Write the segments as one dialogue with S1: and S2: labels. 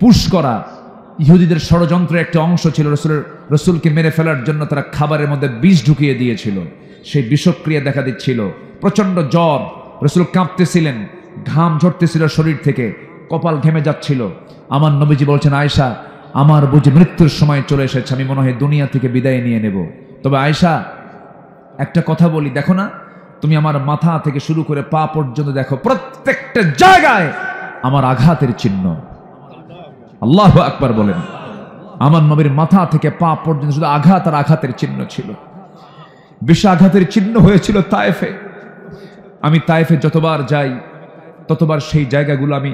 S1: Push করা ইহুদিদের ষড়যন্ত্রের একটা অংশ ছিল। রসুলকে মেরে ফেলার জন্য তারা খাবারের মধ্যে বিষ ঢুকিয়ে দিয়েছিল, সেই বিষক্রিয়া দেখা দিচ্ছিল, প্রচন্ড জ্বর, রসুল কাঁপতেছিলেন, ঘাম ঝরতেছিল শরীর থেকে, কপাল ঘেমে যাচ্ছিল। আমার নবীজি বলছেন, আয়েশা আমার বুঝি মৃত্যুর সময় চলে এসেছে, আমি মনে হয় দুনিয়া থেকে বিদায় নিয়ে নেব। তবে আয়েশা একটা কথা বলি, দেখো না তুমি আমার মাথা থেকে শুরু করে পা পর্যন্ত দেখো, প্রত্যেকটা জায়গায় আমার আঘাতের চিহ্ন। আল্লাহু আকবার বলেন। আমার নবীর মাথা থেকে পা পর্যন্ত শুধু আঘাত আর আঘাতের চিহ্ন ছিল। বেশি আঘাতের চিহ্ন হয়েছিল তায়েফে। আমি তায়েফে যতবার যাই ততবার সেই জায়গাগুলো আমি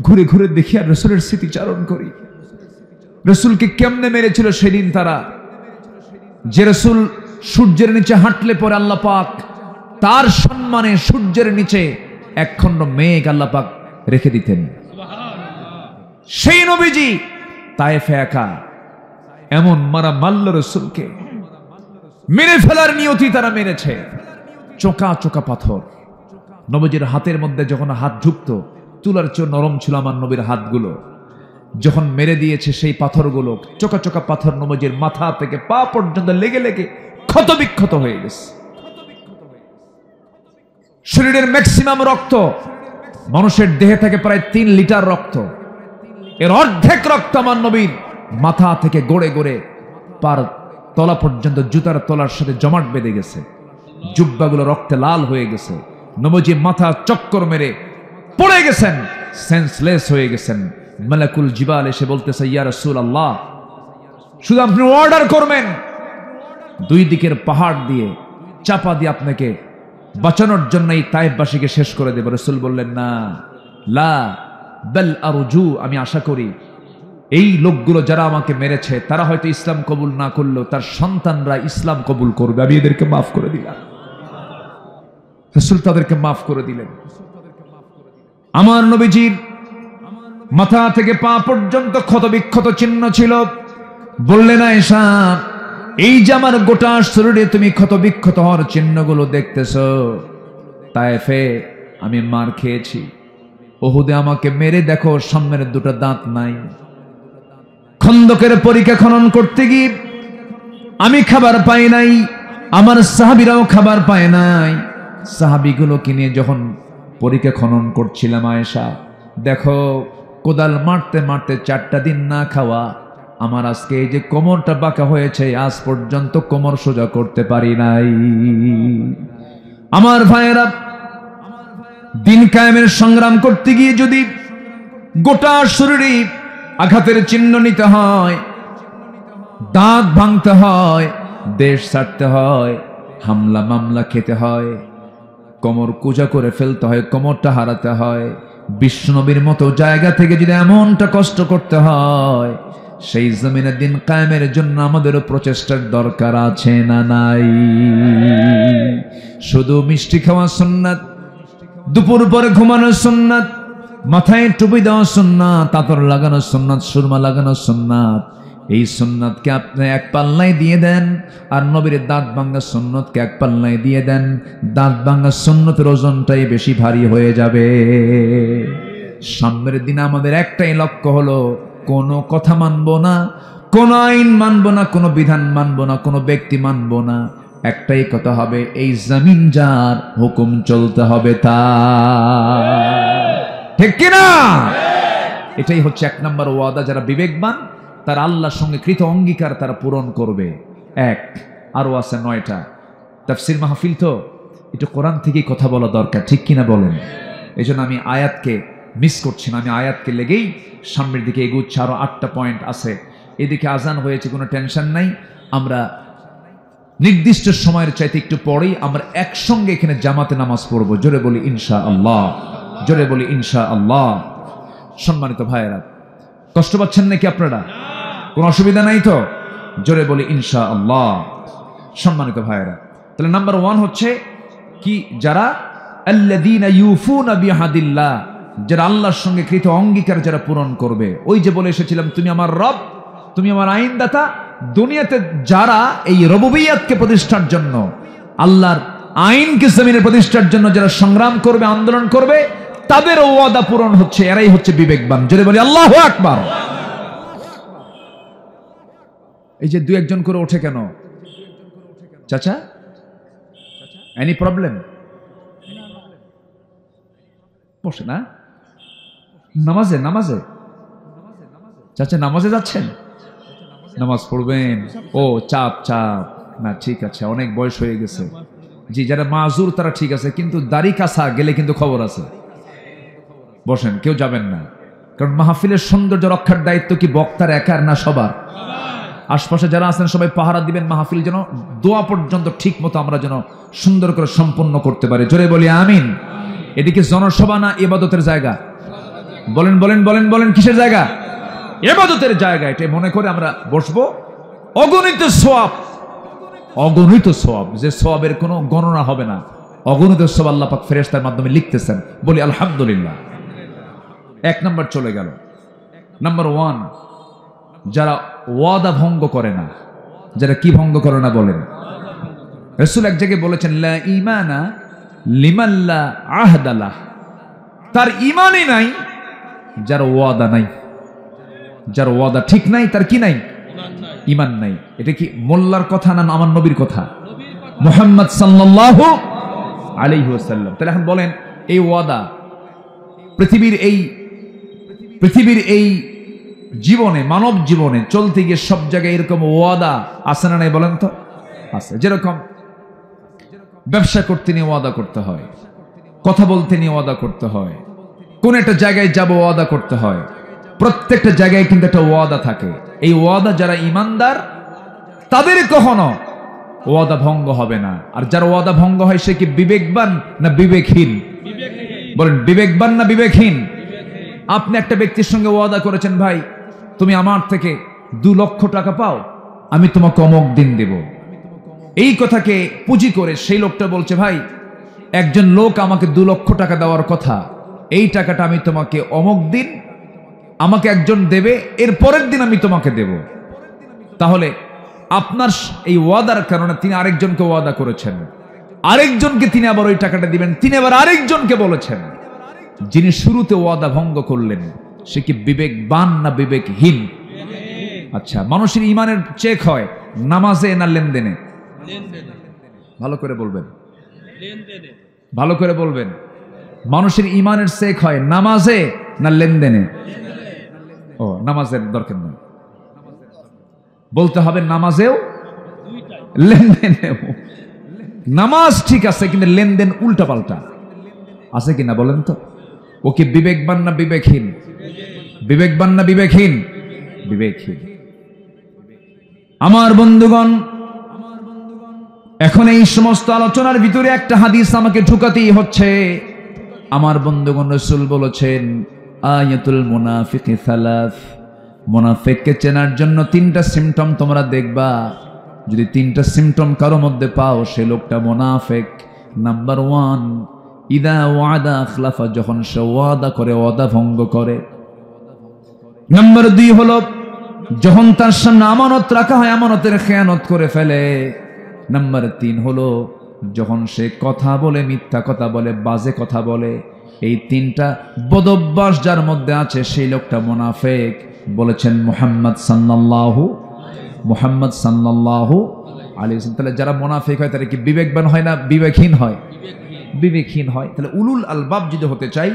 S1: ঘুরে ঘুরে দেখি আর রসুলের স্মৃতিচারণ করি। রসুলকে কেমনে মেরেছিল সেদিন তারা, যে রসুল সূর্যের নিচে হাঁটলে পরে আল্লাহ পাক তার সম্মানে সূর্যের নিচে একখণ্ড মেঘ আল্লাহ পাক রেখে দিতেন। সেই নবীজি তায়েফে একা এমন মারা মারল, রসুলকে মেরে ফেলার নিয়তি তারা মেরেছে। চোকা চোকা পাথর নবীজির হাতের মধ্যে যখন হাত ঢুকতো, তুলার চেয়ে নরম ছিল আমার নবীর হাতগুলো। যখন মেরে দিয়েছে সেই পাথরগুলো, চোকা চোকা পাথর নবীজির মাথা থেকে পা পর্যন্ত লেগে লেগে ক্ষত বিক্ষত হয়ে গেছে। শরীরের ম্যাক্সিমাম রক্ত, মানুষের দেহে থেকে প্রায় 3 লিটার রক্ত, এর অর্ধেক রক্ত আমার নবীর মাথা থেকে গড়ে গড়ে পার তলা পর্যন্ত জুতার তলার সাথে জমাট বেঁধে গেছে। জুব্বাগুলো রক্তে লাল হয়ে গেছে। নবীজি মাথা চক্কর মেরে পড়ে গেছেন, সেন্সলেস হয়ে গেছেন। মালাকুল জিবাল এসে বলতেছে, ইয়া রাসূলুল্লাহ, শুধু আপনি অর্ডার করবেন, 2 দিকের পাহাড় দিয়ে চাপা দিয়ে আপনাকে বাঁচানোর জন্য এই তায়েফবাসীকে শেষ করে দেব। রাসূল বললেন, না, লা বাল আরজু, আমি আশা করি এই লোকগুলো যারা আমাকে মেরেছে তারা হয়তো ইসলাম কবুল না করলেও তার সন্তানরা ইসলাম কবুল করবে, আমি এদেরকে মাফ করে দিলাম। রাসূল তাদেরকে মাফ করে দিলেন। আমার নবীজির মাথা থেকে পা পর্যন্ত ক্ষত বিক্ষত চিহ্ন ছিল। বললেন, আয়েশা, এই যে আমার গোটা শরীরে তুমি ক্ষত বিক্ষত হওয়ার চিহ্নগুলো দেখতেছো, তায়েফে আমি মার খেয়েছি, উহুদে আমাকে মেরে দেখো সামনের 2টা দাঁত নাই, খন্দকের পরীক্ষা খনন করতে গিয়ে আমি খাবার পাই নাই, আমার সাহাবীরাও খাবার পায় নাই। সাহাবীগুলোকে নিয়ে যখন পরীক্ষা খনন করছিলাম, আয়েশা দেখো কোদাল মারতে মারতে 4টা দিন না খাওয়া, আমার আজকে এই যে কোমরটা বাঁকা হয়েছে, আজ পর্যন্ত কোমর সোজা করতে পারি নাই। আমার ভাইয়েরা, দিন কায়েমের সংগ্রাম করতে গিয়ে যদি গোটা শরীরে আঘাতের চিহ্ন নিতে হয়, দাঁত ভাঙতে হয়, দেশ ছাড়তে হয়, হামলা মামলা খেতে হয়, কোমর কুজা করে ফেলতে হয়, কোমরটা হারাতে হয়, বিশ্বনবীর মতো জায়গা থেকে যদি এমনটা কষ্ট করতে হয়, সেই জমিনে দিন কায়েমের জন্য আমাদেরও প্রচেষ্টার দরকার আছে না নাই? শুধু মিষ্টি খাওয়া সুন্নাত, দুপুর পরে ঘুমানো সুন্নাত, মাথায় টুপি দেওয়া সুন্নাত, আতর লাগানো সুন্নাত, সুরমা লাগানো সুন্নাত, এই সুন্নাতকে আপনি এক পাল্লায় দিয়ে দেন, আর নবীর দাঁত ভাঙা সুন্নতকে এক পাল্লায় দিয়ে দেন, দাঁত ভাঙা সুন্নতের ওজনটাই বেশি ভারী হয়ে যাবে। সামনের দিনে আমাদের একটাই লক্ষ্য হলো, কোনো কথা মানবো না, কোন আইন মানবো না, কোনো বিধান মানবো না, কোনো ব্যক্তি মানবো না, একটাই কথা হবে, এই জমিন যার হুকুম চলতে হবে তা, ঠিক কিনা? এটাই হচ্ছে 1 নম্বর ওয়াদা। যারা বিবেকবান তারা আল্লাহর সঙ্গে কৃত অঙ্গীকার তারা পূরণ করবে। আরো আছে 9টা। তাফসীর মাহফিল তো একটু কোরআন থেকেই কথা বলা দরকার, ঠিক কিনা বলেন? এই জন্য আমি আয়াতকে মিস করছি না, আমি আয়াতকে লেগেই সামনের দিকে এগুচ্ছি। আরো 8টা পয়েন্ট আছে। এদিকে আজান হয়েছে, কোনো টেনশন নাই। আমরা নির্দিষ্ট সময়ের চাইতে একটু পরেই আমরা একসঙ্গে এখানে জামাতে নামাজ পড়বো। জোরে বলি ইনশাআল্লাহ, জোরে বলি ইনশাআল্লাহ। সম্মানিত ভাইয়েরা, কষ্ট পাচ্ছেন নাকি আপনারা? কোনো অসুবিধা নাই তো? জোরে বলি ইনশাআল্লাহ। সম্মানিত ভাইয়েরা, তাহলে নাম্বার 1 হচ্ছে কি, যারা আল্লাযীনা ইউফুনা বিআহদিল্লাহ, যারা আল্লাহর সঙ্গে কৃত অঙ্গীকার যারা পূরণ করবে। ওই যে বলে এসেছিলাম, তুমি আমার রব, তুমি আমার আইনদাতা। দুনিয়াতে যারা এই রুবুবিয়্যাতকে প্রতিষ্ঠার জন্য, আল্লাহর আইনকে জমিনে প্রতিষ্ঠার জন্য যারা সংগ্রাম করবে, আন্দোলন করবে, তাদের ওয়াদা পূরণ হচ্ছে, এরাই হচ্ছে বিবেকবান। জোরে বলি আল্লাহু আকবার। এই যে দু একজন করে ওঠে কেন চাচা? Any problem? বসে না নামাজে নামাজে চাচা নামাজে যাচ্ছেন, নামাজ পড়বেন? ও চাপ চাপ না, ঠিক আছে, অনেক বয়স হয়ে গেছে। জি, যারা মাজুর তারা ঠিক আছে, কিন্তু দাড়ি কাছা গেলে কিন্তু খবর আছে। বসেন, কেউ যাবেন না, কারণ মাহফিলের সৌন্দর্য রক্ষার দায়িত্ব কি বক্তার একার না সবার? আশপাশে যারা আছেন সবাই পাহারা দিবেন, মাহফিল যেন দোয়া পর্যন্ত ঠিক মতো আমরা যেন সুন্দর করে সম্পন্ন করতে পারি। জোরে বলি আমিন। এদিকে জনসভা না ইবাদতের জায়গা? বলেন বলেন বলেন বলেন, কিসের জায়গা? ইবাদতের জায়গা। এটা মনে করে আমরা বসবো। অগণিত সওয়াব, অগণিত সওয়াব, যে সওয়াবের কোনো গণনা হবে না, অগণিত সওয়াব আল্লাহ পাক ফেরেশতার মাধ্যমে লিখতেছেন। বলি আলহামদুলিল্লাহ। এক নাম্বার চলে গেল। নাম্বার 1, যারা ওয়াদা ভঙ্গ করে না। যারা কি ভঙ্গ করে না বলেন? রাসূল এক জায়গায় বলেছেন, লা ঈমানা লিমান লা আহদা লাহ। তার ঈমানই নাই যার ওয়াদা নাই। যার ওয়াদা ঠিক নাই তার কি নাই? ঈমান নাই। এটা কি মোল্লার কথা না আমার নবীর কথা? মুহাম্মদ সাল্লাল্লাহু আলাইহি ওয়াসাল্লাম। তাহলে এখন বলেন, এই ওয়াদা পৃথিবীর এই জীবনে, মানব জীবনে চলতে গিয়ে সব জায়গায় এরকম ওয়াদা আছে না নাই বলেন তো? আছে। যেরকম ব্যবসা করতে নিয়ে ওয়াদা করতে হয়, কথা বলতে নিয়ে ওয়াদা করতে হয়, কোন একটা জায়গায় যাব ওয়াদা করতে হয়। প্রত্যেকটা জায়গায় কিন্তু একটা ওয়াদা থাকে। এই ওয়াদা যারা ঈমানদার তাদের কখনো ওয়াদা ভঙ্গ হবে না। আর যার ওয়াদা ভঙ্গ হয় সে কি বিবেকবান না বিবেকহীন? বলেন, বিবেকবান না বিবেকহীন? আপনি একটা ব্যক্তির সঙ্গে ওয়াদা করেছেন, ভাই তুমি আমার থেকে 2 লক্ষ টাকা পাও, আমি তোমাকে অমুক দিন দেব। এই কথাকে পুঁজি করে সেই লোকটা বলছে, ভাই একজন লোক আমাকে 2 লক্ষ টাকা দেওয়ার কথা, এই টাকাটা আমি তোমাকে অমুক দিন, আমাকে একজন দেবে, এর পরের দিন আমি তোমাকে দেব। তাহলে আপনার এই ওয়াদার কারণে তিনি আরেকজনকে ওয়াদা করেছেন, আরেকজনকে তিনি আবার ওই টাকাটা দিবেন, তিনি আবার আরেকজনকে বলেছেন। যিনি শুরুতে ওয়াদা ভঙ্গ করলেন সে কি বিবেকবান না বিবেকহীন? আচ্ছা, মানুষের ঈমানের চেক হয় নামাজে না লেনদেনে? ভালো করে বলবেন, ভালো করে বলবেন। মানুষের ঈমানের চেক হয় নামাজে না লেনদেনে? ও, নামাজের দরকার নেই, বলতে হবে নামাজেও লেনদেনেও। নামাজ ঠিক আছে, কিন্তু লেনদেন উল্টা পাল্টা আছে কিনা বলেন তো? ও কি বিবেকবান না বিবেকহীন? বিবেকবান না বিবেকহীন? বিবেকহীন। আমার বন্ধুগণ, এখন এই সমস্ত আলোচনার ভিতরে একটা হাদিস আমাকে ঢুকাতেই হচ্ছে। আমার বন্ধুগণ, রাসূল বলেছেন, আয়াতুল মুনাফিকি সালাস। মুনাফিককে চেনার জন্য 3টা সিম্পটম তোমরা দেখবা। যদি 3টা সিম্পটম কারো মধ্যে পাও, সে লোকটা মুনাফিক। নাম্বার 1, ইদা ওয়াদা আখলাফা, যখন সে ওয়াদা করে ওয়াদা ভঙ্গ করে। নাম্বার 2 হলো যখন তার সামনে আমানত রাখা হয় আমানতের খেয়ানত করে ফেলে। নাম্বার 3 হলো যখন সে কথা বলে মিথ্যা কথা বলে, বাজে কথা বলে। এই 3টা বদঅভ্যাস যার মধ্যে আছে সেই লোকটা মুনাফিক। বলেছেন মুহাম্মদ সাল্লাল্লাহু আলাইহি ওয়াসাল্লাম। তাহলে যারা মুনাফিক হয় তারা কি বিবেকবান হয় না বিবেকহীন হয়? বিবেকহীন হয়। তাহলে উলুল আলবাব যদি হতে চাই,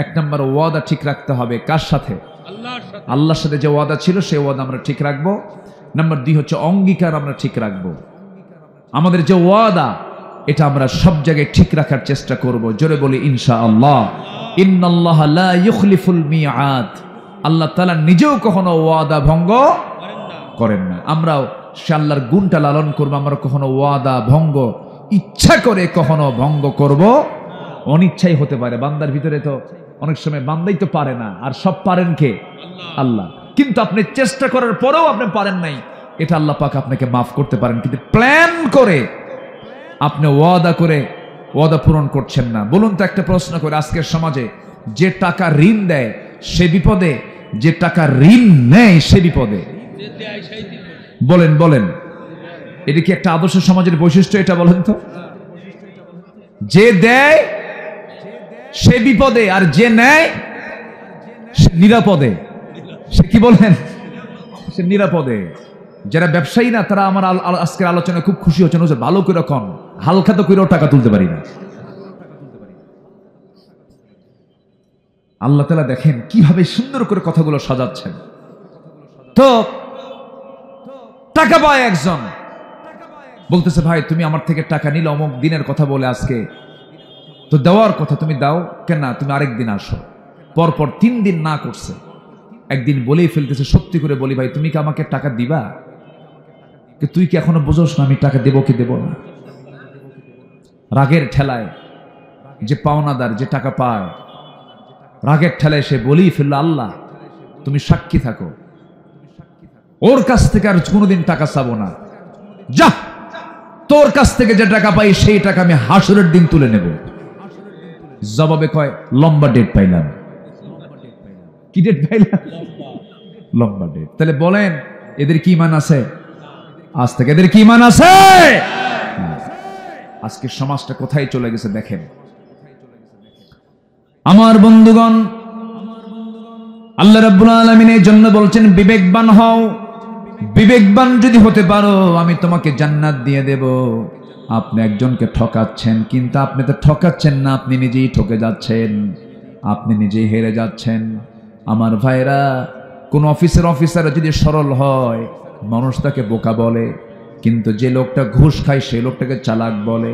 S1: 1 নম্বর ওয়াদা ঠিক রাখতে হবে। কার সাথে? আল্লাহর সাথে যে ওয়াদা ছিল সেই ওয়াদা আমরা ঠিক রাখবো। নাম্বার 2 হচ্ছে অঙ্গীকার আমরা ঠিক রাখবো। আমাদের যে ওয়াদা এটা আমরা সব জায়গায় ঠিক রাখার চেষ্টা করব। জোরে বলি ইনশাআল্লাহ। ইন্নাল্লাহা লা ইউখলিফুল মিআদ। আল্লাহ তাআলা নিজেও কখনো ওয়াদা ভঙ্গ করেন না। আমরাও সে আল্লাহর গুণটা লালন করব। আমরা কখনো ওয়াদা ভঙ্গ ইচ্ছা করে কখনো ভঙ্গ করব, অনিচ্ছাই হতে পারে। বান্দার ভিতরে তো অনেক সময় বান্দাই তো পারে না, আর সব পারেন কে? আল্লাহ। কিন্তু আপনি চেষ্টা করার পরেও আপনি পারেন নাই, এটা আল্লাহ পাক আপনাকে মাফ করতে পারেন। কিন্তু প্ল্যান করে আপনি ওয়াদা করে ওয়াদা পূরণ করছেন না। বলুন তো, একটা প্রশ্ন করে, আজকের সমাজে যে টাকা ঋণ দেয় সে বিপদে, যে টাকা ঋণ নেয় সে বিপদে। বলেন বলেন, এটা কি একটা আদর্শ সমাজের বৈশিষ্ট্য? এটা বলেন তো। যে দেয় সে বিপদে, আর যে নেয় সে নিরাপদে। সে কি বলেন? সে নিরাপদে। যারা ব্যবসায়ী না তারা আমার আজকের আলোচনায় খুব খুশি হচ্ছেন, ভালো করে কন, হালকা তো করেও টাকা তুলতে পারি না। আল্লাহ তাআলা দেখেন কিভাবে সুন্দর করে কথাগুলো সাজাচ্ছেন। তো টাকা পায় একজন, বলতেছে ভাই তুমি আমার থেকে টাকা নিলে অমুক দিনের কথা বলে আজকে তো দেওয়ার কথা, তুমি দাও কেন না, তুমি আরেকদিন আসো। পরপর 3 দিন না করছে, একদিন বলেই ফেলতেছে, সত্যি করে বলি ভাই তুমি কি আমাকে টাকা দিবা? তুই কি এখনো বুঝোস না আমি টাকা দেবো কি দেবো না? রাগের ঠেলায় যে পাওনাদার, যে টাকা পায়, রাগের ঠেলায় সে বলেই ফেললো আল্লাহ তুমি সাক্ষী থাকো, ওর কাছ থেকে আর কোনোদিন টাকা চাবো না, যা তোর কাছ থেকে যে টাকা পাই সেই টাকা আমি হাসরের দিন তুলে নেব। জবাবে কয় লম্বা ডেট পাইলাম। কি ডেট পাইলাম? লম্বা ডেট। তাহলে বলেন এদের কি ঈমান আছে? আজ থেকে এদের কি ঈমান আছে? আজকে সমাজটা কোথায় চলে গেছে দেখেন। আমার বন্ধুগণ, আল্লাহ রাব্বুল আলামিন এই জন্য বলছেন বিবেকবান হও, বিবেকবান যদি হতে পারো আমি তোমাকে জান্নাত দিয়ে দেব। আপনি একজনকে ঠকাচ্ছেন, কিন্তু আপনি তো ঠকাচ্ছেন না, আপনি নিজেই ঠকে যাচ্ছেন, আপনি নিজেই হেরে যাচ্ছেন। আমার ভাইরা, কোন অফিসার যদি সরল হয় মানুষ তাকে বোকা বলে, কিন্তু যে লোকটা ঘুষ খায় সেই লোকটাকে চালাক বলে।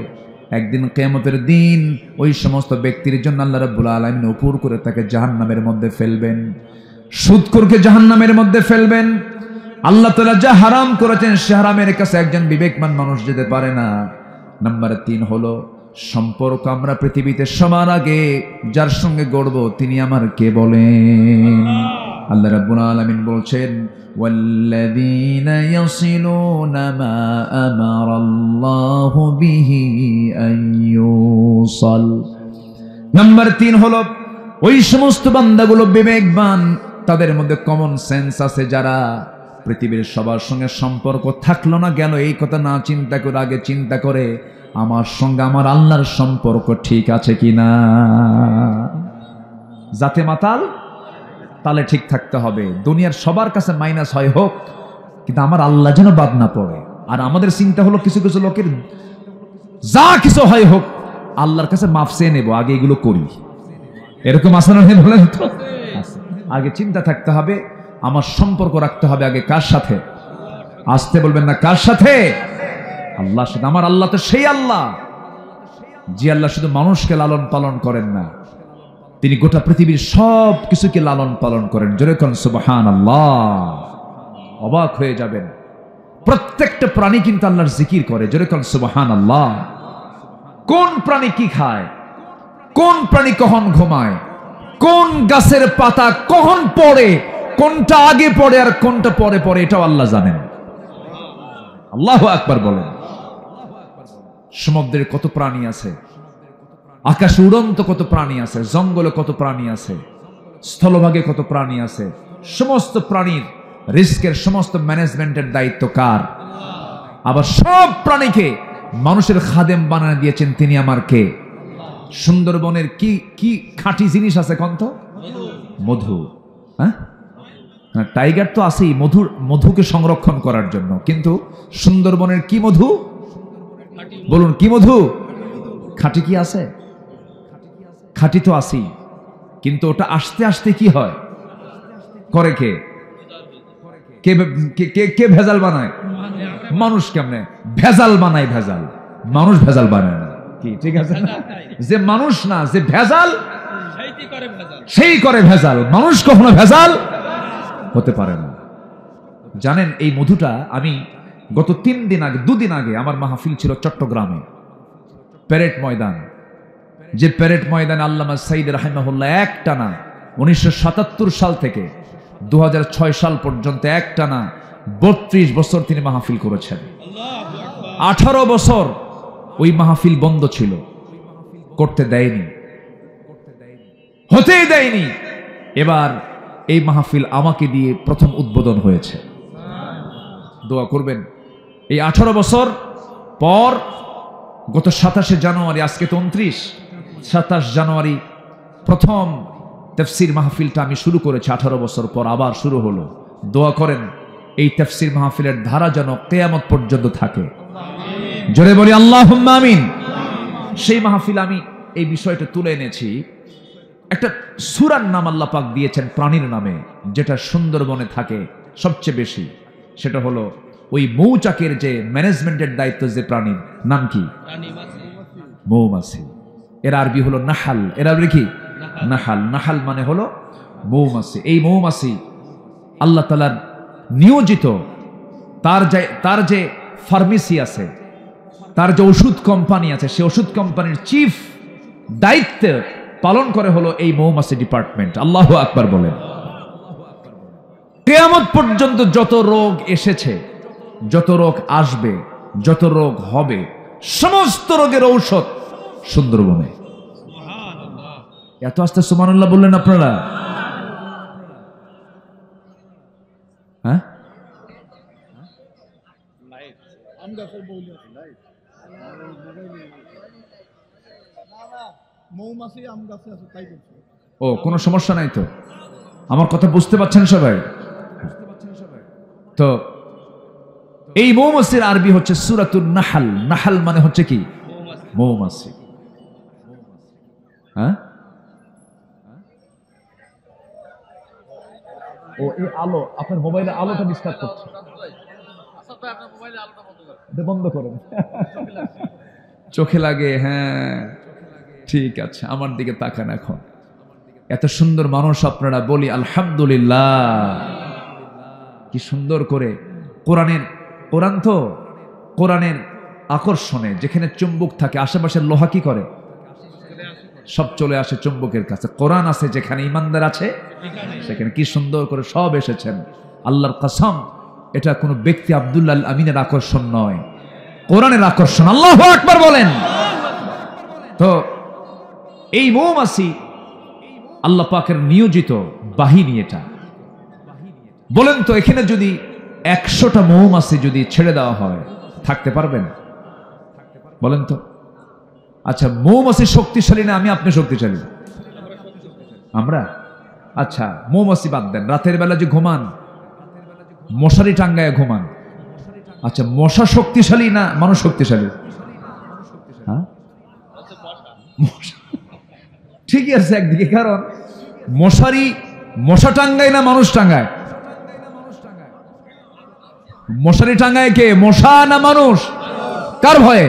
S1: একদিন কিয়ামতের দিন ওই সমস্ত ব্যক্তির জন্য আল্লাহ রাব্বুল আলামিন উপর করে তাকে জাহান্নামের মধ্যে ফেলবেন, সুদখোরকে জাহান্নামের মধ্যে ফেলবেন। আল্লাহ তাআলা যা হারাম করেছেন সে হারামের কাছে একজন বিবেকবান মানুষ যেতে পারে না। নাম্বার 3 হলো সম্পর্ক। আমরা পৃথিবীতে সবার আগে যার সঙ্গে গড়ব তিনি আমার কে বলেন? আল্লাহ রাব্বুল আলামিন বলছেন ওয়াল্লাযীনা ইয়াসিলুনা মা আমারাল্লাহু বিহি আন ইউসাল। নাম্বার 3 হলো ওই সমস্ত বান্দাগুলো বিবেকবান, তাদের মধ্যে কমন সেন্স আছে, যারা পৃথিবীর সবার সঙ্গে সম্পর্ক থাকলো না গেল এই কথা না চিন্তা করে আগে চিন্তা করে আমার সঙ্গে আমার আল্লাহর সম্পর্ক ঠিক আছে কিনা। যাতে মাতাল তালে ঠিক থাকতে হবে। দুনিয়ার সবার কাছে মাইনাস হয় হোক, কিন্তু আমার আল্লাহ যেন বাদ না পড়ে। আর আমাদের চিন্তা হলো কিছু কিছু লোকের যা কিছু হয় হোক আল্লাহর কাছে মাফ চেয়ে নেব, আগে এগুলো করি। এরকম আসানো নেই বলেন তো? আগে চিন্তা থাকতে হবে, আমার সম্পর্ক রাখতে হবে আগে কার সাথে? আসতে বলবেন না, কার সাথে? আল্লাহর সাথে। আমার আল্লাহ তো সেই আল্লাহ যে আল্লাহ শুধু মানুষকে লালন পালন করেন না, তিনি গোটা পৃথিবীর সব কিছুকে লালন পালন করেন। জোরে কোন সুবহানাল্লাহ। অবাক হয়ে যাবেন, প্রত্যেকটা প্রাণী কিন্তু আল্লাহর জিকির করে। জোরে কোন সুবহানাল্লাহ। কোন প্রাণী কি খায়, কোন প্রাণী কখন ঘুমায়, কোন গাছের পাতা কখন পড়ে, কোনটা আগে পড়ে আর কোনটা পরে পড়ে, এটাও আল্লাহ জানেন। আল্লাহু আকবার বলেন। সমুদ্রে কত প্রাণী আছে, আকাশে উড়ন্ত কত প্রাণী আছে, জঙ্গলে কত প্রাণী আছে, স্থলভাগে কত প্রাণী আছে। সমস্ত প্রাণীর রিস্কের সমস্ত ম্যানেজমেন্টের দায়িত্ব কার? আবার সব প্রাণীকে মানুষের খাদেম বানায় দিয়েছেন তিনি আমার কে? সুন্দরবনের কি কি খাঁটি জিনিস আছে কন্ত? মধু। হ্যাঁ, টাইগার তো আছেই মধুকে সংরক্ষণ করার জন্য, কিন্তু সুন্দরবনের কি মধু বলুন? কি মধু? খাঁটি কি আছে? খাঁটি তো আছেই, কিন্তু ওটা আস্তে আস্তে কি হয় করে কে? কে ভেজাল বানায়? মানুষ। কেমনে ভেজাল বানায়? ভেজাল মানুষ ভেজাল বানায় না। কি ঠিক আছে? যে মানুষ না, যে ভেজাল সেই করে ভেজাল, মানুষ কখনো ভেজাল হতে পারে না। জানেন এই মধুটা আমি গত 2 দিন আগে আমার মাহফিল ছিল চট্টগ্রামে, প্যারেড ময়দান। যে প্যারেড ময়দানে আল্লামা সাইদ রাহিমাহুল্লাহ একটানা 1977 সাল থেকে 2006 সাল পর্যন্ত একটানা 32 বছর তিনি মাহফিল করেছেন। 18 বছর ওই মাহফিল বন্ধ ছিল, করতে দেয়নি, হতেই দেয়নি। এবার এই মাহফিল আমাকে দিয়ে প্রথম উদ্বোধন হয়েছে। দোয়া করবেন। এই 18 বছর পর গত 27 জানুয়ারি, আজকে তো 29, 27 জানুয়ারি প্রথম তাফসীর মাহফিলটা আমি শুরু করেছি। 18 বছর পর আবার শুরু হলো। দোয়া করেন এই তাফসীর মাহফিলের ধারা যেন কিয়ামত পর্যন্ত থাকে। জোরে বলি আল্লাহুম্মা আমিন। সেই মাহফিল আমি এই বিষয়টা তুলে এনেছি। একটা সূরার নাম আল্লাহ পাক দিয়েছেন প্রাণীর নামে, যেটা সুন্দরবনে থাকে সবচেয়ে বেশি। সেটা হলো ওই মৌচাকের যে ম্যানেজমেন্টের দায়িত্ব, যে প্রাণীর নাম কি? মৌমাছি। এর আরবি হলো নাহাল। এর আরবি কি? নাহাল। নাহাল মানে হলো মৌমাছি। এই মৌমাছি আল্লাহ তাআলার নিয়োজিত, তার যে ফার্মেসি আছে, তার যে ওষুধ কোম্পানি আছে, সেই ওষুধ কোম্পানির চিফ দায়িত্ব পালন করে হলো এই মৌমাছি ডিপার্টমেন্ট। আল্লাহু আকবার বলেন। কিয়ামত পর্যন্ত যত রোগ এসেছে, যত রোগ আসবে, যত রোগ হবে, সমস্ত রোগের ঔষধ সুন্দরবনে। এত আস্তে সুবহানাল্লাহ বললেন আপনারা? হ্যাঁ, ও কোনো সমস্যা নাই তো? আমার কথা বুঝতে পারছেন সবাই? তো এই মৌমাছির আরবি হচ্ছে সূরাতুন নাহাল। নাহাল মানে হচ্ছে কি? মৌমাছি। হ্যাঁ, ও এই আলো, আপনার মোবাইলে আলোটা ডিস্টার্ব করছে, বন্ধ করেন। চোখে লাগে। হ্যাঁ ঠিক আছে, আমার দিকে তাকান। এখন এত সুন্দর মানুষ আপনারা, বলি আলহামদুলিল্লাহ। কি সুন্দর করে কোরআন তো কোরআনের আকর্ষণে যেখানে চুম্বক থাকে, আশেপাশের লোহা কি করে? সব চলে আসে চুম্বকের কাছে। কোরআন আছে যেখানে, ইমানদার আছে সেখানে। কি সুন্দর করে সব এসেছেন। আল্লাহর কসম, এটা কোনো ব্যক্তি আব্দুল্লাহ আল আমিনের আকর্ষণ নয়, কোরআনের আকর্ষণ। আল্লাহু আকবার বলেন। তো এই মৌমাছি আল্লাহ পাকের নিয়োজিত বাহিনী। এটা বলেন তো, এখানে যদি 100টা মৌমাছি যদি ছেড়ে দেওয়া হয়, থাকতে পারবেন? বলেন তো। আচ্ছা, মৌমাছি শক্তিশালী না আমি আপনি শক্তিশালী? আমরা। আচ্ছা, মৌমাছি বাদ দেন, রাতের বেলা যে ঘুমান, মশারি টাঙ্গায় ঘুমান। আচ্ছা, মশা শক্তিশালী না মানুষ শক্তিশালী? হ্যাঁ, ঠিকই আছে একদিকে, কারণ মশা টাঙ্গায় না মানুষ টাঙ্গায়? মশারি টাঙ্গায় কে, মশা না মানুষ? কার ভয়ে?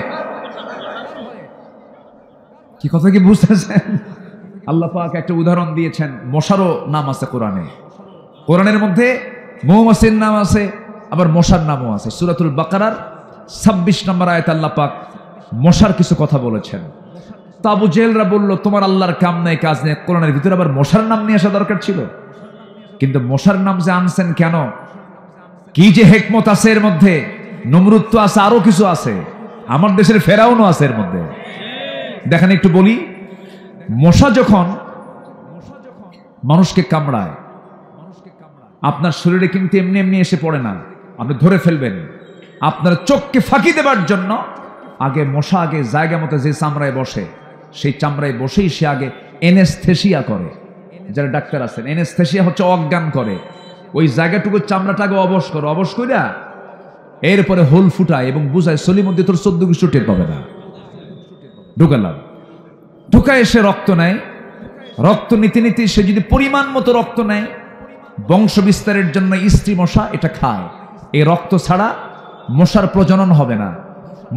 S1: কি কথা কি বুঝতেছেন? আল্লাহ পাক একটা উদাহরণ দিয়েছেন। মশারও নাম আছে কোরআনে। কোরআনের মধ্যে মৌমাছির নাম আছে, আবার মশার নামও আছে। সূরাতুল বাকারার 26 নম্বর আয়াতে আল্লাহ পাক মশার কিছু কথা বলেছেন। তা আবু জেহেলরা বলল, তোমার আল্লাহর কাম নাই কাজ নেই, কোরআনের ভিতরে আবার মশার নাম নিয়ে আসা দরকার ছিল? কিন্তু মশার নাম যে আনছেন কেন, কি যে হিকমত আছে এর মধ্যে? নমরুদ তো আছে, আরো কিছু আছে, আমার দেশের ফেরাউনও আছে এর মধ্যে। দেখেন একটু বলি, মশা যখন মানুষকে কামড়ায়, আপনার শরীরে কিন্তু এমনি এমনি এসে পড়ে না, আপনি ধরে ফেলবেন। আপনার চোখকে ফাঁকি দেবার জন্য আগে মশা জায়গা মতো যে চামড়ায় বসে, সেই চামড়ায় বসেই সে আগে এনেস্থেসিয়া করে। যারা ডাক্তার আছেন, এনেস্থেসিয়া হচ্ছে অজ্ঞান করে। ওই জায়গাটুকু চামড়াটাকে অবশ করে, অবশ কইরা এরপরে হোল ফুটায় এবং বুঝায় সলিমুদ্দি তোর 14 গোষ্ঠী টের পাবে না। ঢুকালাম, ঢুকায় এসে রক্ত নেয়। রক্ত নীতি নীতি সে যদি পরিমাণ মতো রক্ত নেয়, বংশ বিস্তারের জন্য স্ত্রী মশা এটা খায়। এই রক্ত ছাড়া মশার প্রজনন হবে না,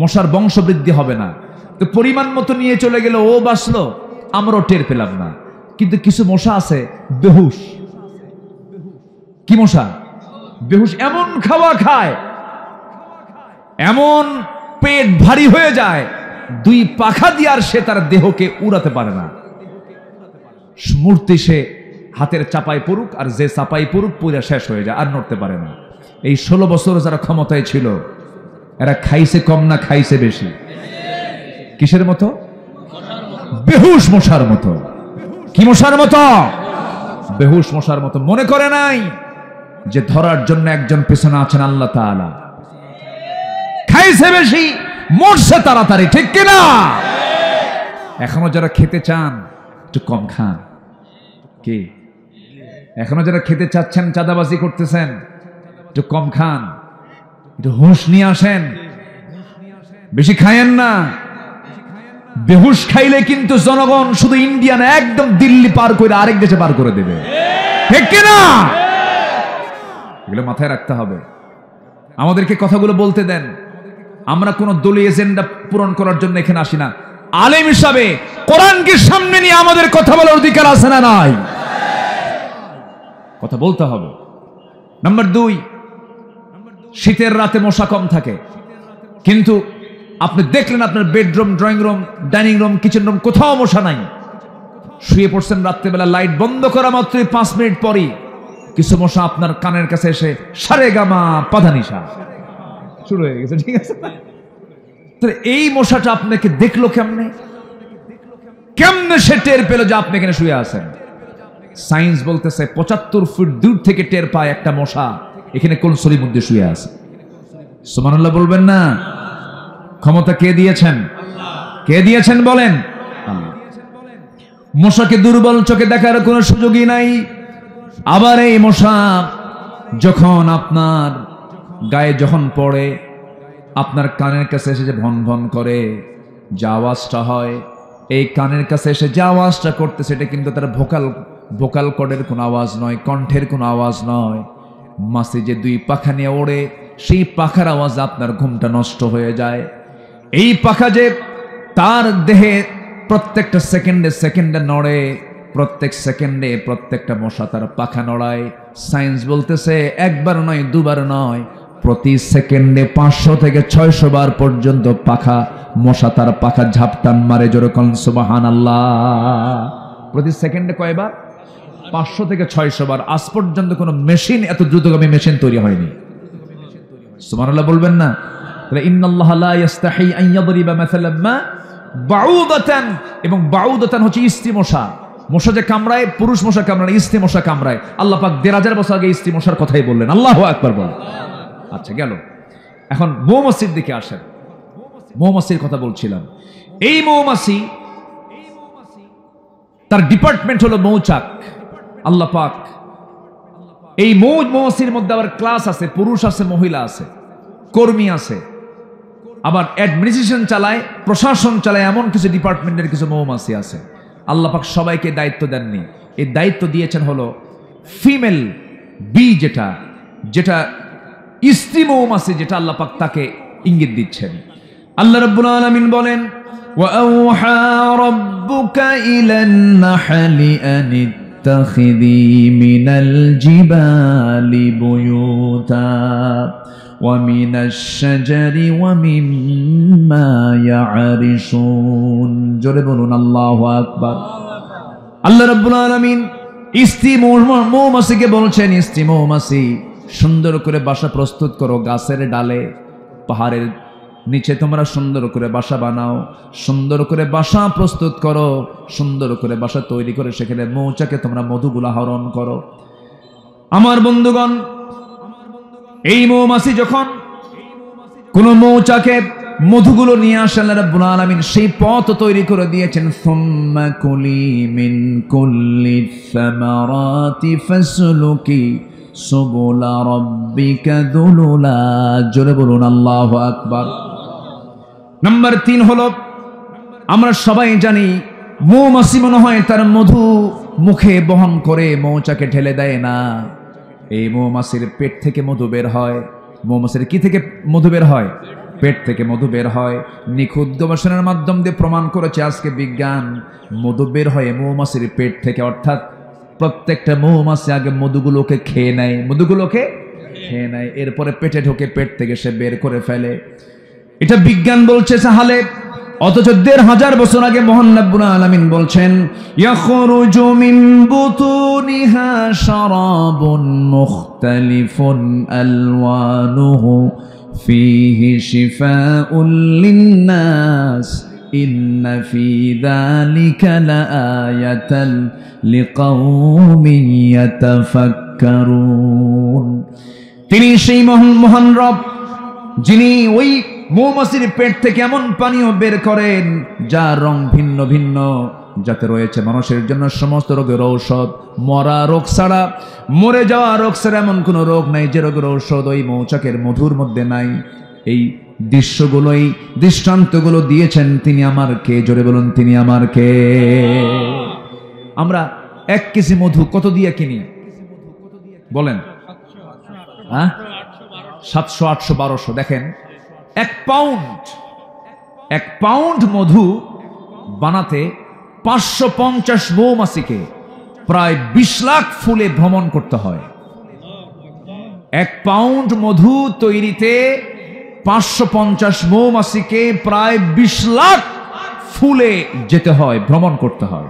S1: মশার বংশ বৃদ্ধি হবে না। তো পরিমাণ মতো নিয়ে চলে গেল, ও বাঁচলো, আমরাও টের পেলাম না। কিন্তু কিছু মশা আছে বেহুশ। কি মশা? বেহুশ। এমন খাওয়া খায়, এমন পেট ভারী হয়ে যায়, 2 পাখা দিয়ে আর সে তার দেহকে উড়াতে পারে না। মূর্তি সে হাতের চাপাই পড়ুক, আর যে চাপাই পড়ুক পুরা শেষ হয়ে যায়, আর নড়তে পারে না। এই 16 বছর যারা ক্ষমতায় ছিল, এরা খাইছে কম না খাইছে বেশি? কিসের মতো? বেহুশ মশার মতো। কি মশার মতো? বেহুশ মশার মতো। মনে করে নাই যে ধরার জন্য একজন পেছনে আছেন আল্লাহ তাআলা। খাইছে বেশি, মরছে তাড়াতাড়ি, ঠিক কিনা? এখনো যারা খেতে চান একটু কম খান। কি এখনো যারা খেতে চাচ্ছেন, চাঁদাবাজি করতেছেন, একটু কম খান, একটু হুঁশ নিয়ে আসেন, বেশি খায়েন না। বেহুশ খাইলে কিন্তু জনগণ শুধু ইন্ডিয়া না, একদম দিল্লি পার করে আরেক দেশে পার করে দেবে, ঠিক কিনা? এগুলো মাথায় রাখতে হবে। আমাদেরকে কথাগুলো বলতে দেন। আমরা কোন দলীয় এজেন্ডা পূরণ করার জন্য এখানে আসি না। আলেম হিসাবে কোরআনকে সামনে নিয়ে আমাদের কথা বলার অধিকার আছে না নাই? কথা বলতে হবে। নাম্বার 2, শীতের রাতে মশা কম থাকে, কিন্তু আপনি দেখলেন আপনার bedroom, drawing room, dining room, kitchen room কোথাও মশা নাই। শুয়ে পড়ছেন রাত্রেবেলা, লাইট বন্ধ করা মাত্রই 5 মিনিট পরই কিছু মশা আপনার কানের কাছে এসে সারেগামা পাধানিসা শুরু হয়ে গেছে, ঠিক আছে? তাহলে এই মশাটা আপনাকে দেখলো কেমনে? কেমনে সে টের পেল যে আপনি এখানে শুয়ে আছেন? সায়েন্স বলতেছে 75 ফুট দূর থেকে টের পায় একটা মশা এখানে কোন সরির মধ্যে শুয়ে আছে। সুবহানাল্লাহ বলবেন না? ক্ষমতা কে দিয়েছেন? কে দিয়েছেন বলেন? মশাকে দুর্বল চোখে দেখার কোনো সুযোগই নাই। আবার এই মশা যখন আপনার গায়ে যখন পড়ে, আপনার কানের কাছে এসে যে ভন ভন করে যে আওয়াজটা হয়, এই কানের কাছে এসে যে আওয়াজটা করতে, সেটা কিন্তু তার ভোকাল কর্ডের কোনো আওয়াজ নয়, কণ্ঠের কোনো আওয়াজ নয়। মাসে যে 2 পাখা নিয়ে ওড়ে, সেই পাখার আওয়াজ আপনার ঘুমটা নষ্ট হয়ে যায়। এই পাখা যে তার দেহে প্রত্যেকটা সেকেন্ডে নড়ে, প্রত্যেক সেকেন্ডে প্রত্যেকটা মশা তার পাখা নড়ায়। সায়েন্স বলতেছে একবার নয়, 2 বার নয়, প্রতি সেকেন্ডে 500 থেকে 600 বার পর্যন্ত মশা তার পাখা ঝাপটান মারে। জোরে কোন সুবহানাল্লাহ। প্রতি সেকেন্ডে কয়বার? 500 থেকে 600 বার। আজ পর্যন্ত কোনো মেশিন, এত দ্রুতগামী মেশিন তৈরি হয়নি। সুবহানাল্লাহ বলবেন না? তাহলে ইন্নাল্লাহা লা ইস্তাহি আন ইয়াদরিবা মাসালাম মা বাউদাতান, এবং বাউদাতান হচ্ছে ইস্তি মশা। মশা যে কামড়ায়, পুরুষ মশা কামড়ায়, ইস্তি মশা কামড়ায়। আল্লাহ পাক 1500 বছর আগে ইস্তি মশার কথাই বললেন। আল্লাহু আকবার বলেন। আচ্ছা গেল, এখন মৌমাছির দিকে আসেন। মৌমাছির কথা বলছিলাম। এই মৌমাছি, তার ডিপার্টমেন্ট হলো মৌচাক। আল্লাহ পাক এই মৌমাছির মধ্যে আবার ক্লাস আছে, পুরুষ আছে, মহিলা আছে, কর্মী আছে, আবার অ্যাডমিনিস্ট্রেশন চালায়, প্রশাসন চালায়, এমন কিছু ডিপার্টমেন্টের কিছু মৌমাছি আছে। আল্লাহ পাক সবাইকে দায়িত্ব দেননি। এই দায়িত্ব দিয়েছেন হলো ফিমেল বি, যেটা স্ত্রী মৌমাছি, যেটা আল্লাহ পাক তাকে ইঙ্গিত দিচ্ছেন। আল্লাহ রাব্বুল আলামিন বলেন, ওয়াআওহা রাব্বুকা ইলান নাহলি আন ইত্তাখিযী মিনাল জিবালি বুয়ুতা ওয়া মিনাশ শাজারি ওয়া মিম্মা ইয়ারিশুন। জোরে বলুন আল্লাহু আকবার। আল্লাহ রাব্বুল আলামিন স্ত্রী মৌমাছিকে বলছেন, স্ত্রী মৌমাছি সুন্দর করে বাসা প্রস্তুত করো, গাছের ডালে, পাহাড়ের নিচে তোমরা সুন্দর করে বাসা বানাও, সুন্দর করে বাসা প্রস্তুত করো, সুন্দর করে বাসা তৈরি করে সেখানে মৌচাকে তোমরা মধুগুলা হরণ করো। আমার বন্ধুগণ, এই মৌমাছি যখন কোন মৌচাকে মধুগুলো নিয়ে আসে, আল্লাহ রাব্বুল আলামিন সেই পথ তৈরি করে দিয়েছেন। সুম্মা কুলি মিন কুল্লি সামারাতি ফাসলুকি সুবুলা রাব্বিকা যুলুলা। জোরে বলুন আল্লাহু আকবার। নাম্বার 3 হলো, আমরা সবাই জানি মৌমাছি মনে হয় তার মধু মুখে বহন করে মৌচাকে ঢেলে দেয় না। এই মৌমাছির পেট থেকে মধু বের হয়। মৌমাছির কি থেকে মধু বের হয়? পেট থেকে মধু বের হয়। নিখুঁত গবেষণার মাধ্যম দিয়ে প্রমাণ করেছে আজকে বিজ্ঞান, মধু বের হয় মৌমাছির পেট থেকে। অর্থাৎ প্রত্যেকটা মৌমাছি আগে মধুগুলোকে খেয়ে নেয়, এরপরে পেটে ঢোকে, পেট থেকে সে বের করে ফেলে। এটা বিজ্ঞান বলছে তাহলে, অথচ 1500 বছর আগে মহান রব্বুল আলামিন বলছেন, ইয়াখরুজু মিন বুতুনিহা শারাবুন মুখতালিফুন আলওয়ানুহু ফীহি শিফাউন লিন্নাস ইন্না ফী যালিকা লাআয়াতান লিকাওমিন ইয়াতাফাক্কারুন। তিনি সেই মহান রব, যিনি ওই মৌমাছির পেট থেকে এমন পানীয় বের করেন যার রং ভিন্ন ভিন্ন, যাতে রয়েছে মানুষের জন্য সমস্ত রোগের ঔষধ। মরা রোগ ছাড়া, মরে যাওয়া রোগ ছাড়া এমন কোনো রোগ নাই যে রোগের ঔষধ ওই মৌচাকের মধুর মধ্যে নাই। এই দৃশ্যগুলো, এই দৃষ্টান্তগুলো দিয়েছেন তিনি আমার কে? জোরে বলুন, তিনি আমার কে? আমরা 1 কেজি মধু কত দিয়ে কিনি বলেন? 700, 800, 1200। দেখেন 1 পাউন্ড মধু বানাতে 550 মৌমাছিকে প্রায় 20 লাখ ফুলে ভ্রমণ করতে হয়। 1 পাউন্ড মধু তৈরিতে 550 মৌমাছিকে প্রায় 20 লাখ ফুলে যেতে হয়, ভ্রমণ করতে হয়।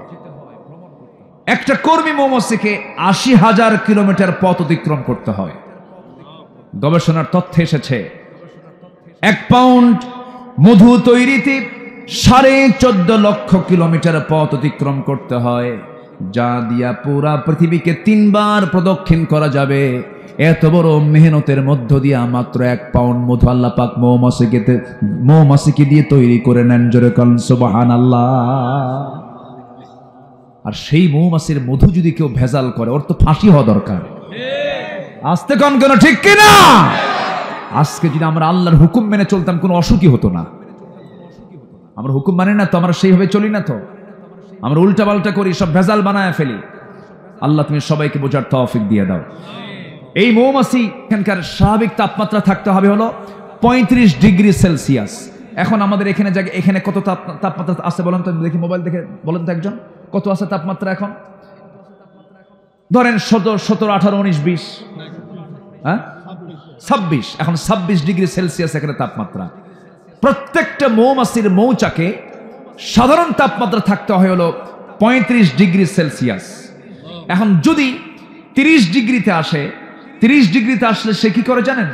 S1: একটা কর্মী মৌমাছিকে 80,000 কিলোমিটার পথ অতিক্রম করতে হয়। গবেষণার তথ্যে এসেছে 1 পাউন্ড মধু তৈরিতে 14.5 লক্ষ কিলোমিটার পথ অতিক্রম করতে হয়, যা দিয়া পুরা পৃথিবীকে 3 বার প্রদক্ষিণ করা যাবে। এত বড় মেহনতের মধ্য দিয়ে মাত্র 1 পাউন্ড মধু আল্লাহ পাক মৌমাছিকে দিয়ে তৈরি করে নেন। জোরে বলেন সুবহানাল্লাহ। আর সেই মৌমাছির মধু যদি কেউ ভেজাল করে, ওর তো ফাঁসি হওয়া দরকার। আস্তে কোন কেন, ঠিক কিনা? আজকে যদি আমরা আল্লাহর হুকুম মেনে চলতাম, কোনো অসুখই হতো না। আমরা হুকুম মানে না তো, আমরা সেইভাবে চলি না তো, আমরা উল্টা পাল্টা করি, সব ভেজাল বানায় ফেলি। আল্লাহ তুমি সবাইকে বোঝার তৌফিক দিয়ে দাও। এই মৌমাছি এখানকার স্বাভাবিক তাপমাত্রা থাকতে হবে হলো 35 ডিগ্রি সেলসিয়াস। এখন আমাদের এখানে এখানে কত তাপমাত্রা আছে বলেন তো, দেখি মোবাইল দেখে বলেন তো একজন, কত আছে তাপমাত্রা এখন? ধরেন 17, 18, 19, 20, 26। এখন 26 ডিগ্রি সেলসিয়াস এখানে তাপমাত্রা। প্রত্যেকটা মৌমাছির মৌচাকে সাধারণ তাপমাত্রা থাকতে হয় হলো 35 ডিগ্রি সেলসিয়াস। এখন যদি 30 ডিগ্রিতে আসে, 30 ডিগ্রিতে আসলে সে কি করে জানেন?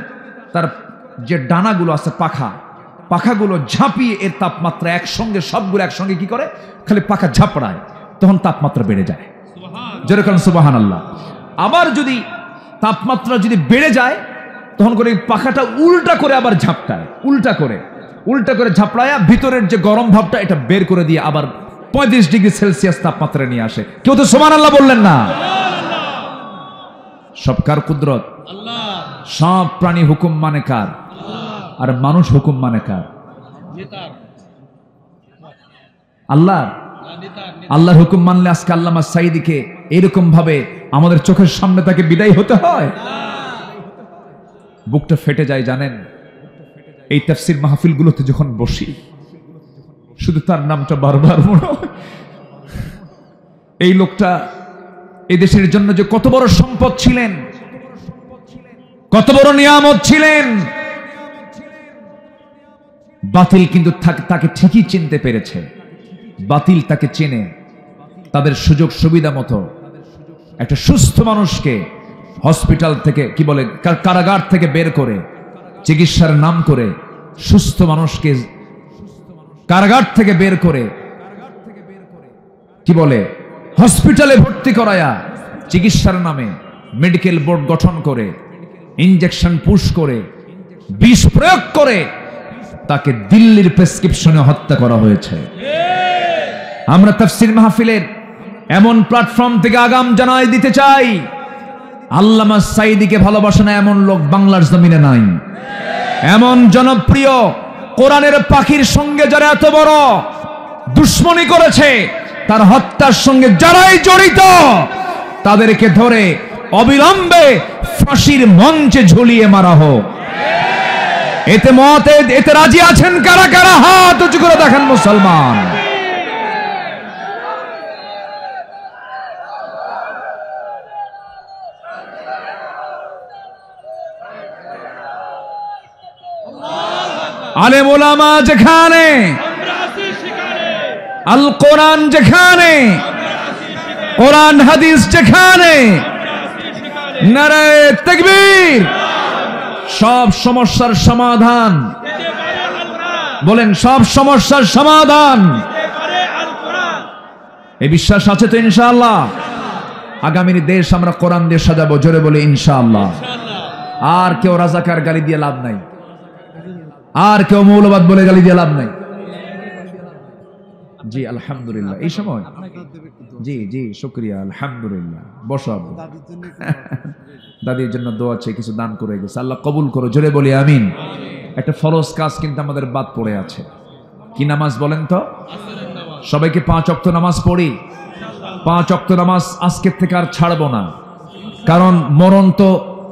S1: তার যে ডানাগুলো আছে, পাখাগুলো ঝাঁপিয়ে এর তাপমাত্রা একসঙ্গে, সবগুলো একসঙ্গে কি করে, খালি পাখা ঝাপড়ায়, তখন তাপমাত্রা বেড়ে যায়। যেরকম সুবহানাল্লাহ। আবার যদি তাপমাত্রা যদি বেড়ে যায়, তখন করে পাখাটা উল্টা করে আবার ঝাপটায়, উল্টা করে ঝাপড়ায় ভিতরের যে গরম ভাবটা এটা বের করে দিয়ে আবার 35 ডিগ্রি সেলসিয়াস তাপমাত্রা নিয়ে আসে। কেউ তো সুবহানাল্লাহ বললেন না? সব কার কুদরত? সব প্রাণী হুকুম মানে কার? আর মানুষ হুকুম মানে কার? আল্লাহ। আল্লাহর হুকুম মানলে আজকে আল্লামা সাঈদীকে এরকম ভাবে আমাদের চোখের সামনে তাকে বিদায় হতে হয়, বুকটা ফেটে যায়। জানেন, এই তাফসীর মাহফিলগুলোতে যখন বসি, শুধু তার নামটা বারবার মনে হয়। এই লোকটা এই দেশের জন্য যে কত বড় সম্পদ ছিলেন, কত বড় নিয়ামত ছিলেন। বাতিল কিন্তু তাকে ঠিকই চিনতে পেরেছে, বাতিল তাকে চেনে। তাদের সুযোগ সুবিধা মতো একটা সুস্থ মানুষকে হসপিটাল থেকে, কি বলে, কারাগার থেকে বের করে চিকিৎসার নাম করে, সুস্থ মানুষকে কারাগার থেকে বের করে কি বলে হসপিটালে ভর্তি করায়া চিকিৎসার নামে মেডিকেল বোর্ড গঠন করে, ইনজেকশন পুশ করে, বিষ প্রয়োগ করে তাকে দিল্লির প্রেসক্রিপশনে হত্যা করা হয়েছে। আমরা তাফসীর মাহফিলের এমন প্ল্যাটফর্ম থেকে আগাম জানাই দিতে চাই, আল্লামা সাঈদীকে ভালোবাসে না এমন লোক বাংলার জমিনে নাই। এমন জনপ্রিয় কোরআনের পাখির সঙ্গে যারা এত বড় দুশ্মনী করেছে, তার হত্যার সঙ্গে যারাই জড়িত, তাদেরকে ধরে অবিলম্বে ফাঁসির মঞ্চে ঝুলিয়ে মারা হোক। এতে রাজি আছেন কারা কারা? হাত উঁচু করে দেখেন মুসলমান। আলেম ওলামা যেখানে, আল কোরআন যেখানে, কোরআন হাদিস যেখানে, নারায়ে তাকবীর। সব সমস্যার সমাধান বলেন, সব সমস্যার সমাধান। এই বিশ্বাস আছে তো ইনশাআল্লাহ? আগামীর দেশ আমরা কোরআন দিয়ে সাজাবো, জোরে বলে ইনশাআল্লাহ। আর কেউ রাজাকার গালি দিয়ে লাভ নাই, আর কেউ মৌলবাদ বলে গালি দিয়ে লাভ নাই। জি আলহামদুলিল্লাহ। এই সময় জি জি শুকরিয়া, আলহামদুলিল্লাহ। বসো আব্বু। দাদির জন্য দোয়া চেয়ে কিছু দান করে গেছে, আল্লাহ কবুল করো, জোরে বলি আমিন। একটা ফরজ কাজ কিন্তু আমাদের বাদ পড়ে আছে। কি নামাজ বলেন তো? সবাইকে 5 ওয়াক্ত নামাজ পড়ি। 5 ওয়াক্ত নামাজ আজকের থেকে আর ছাড়বো না, কারণ মরণ তো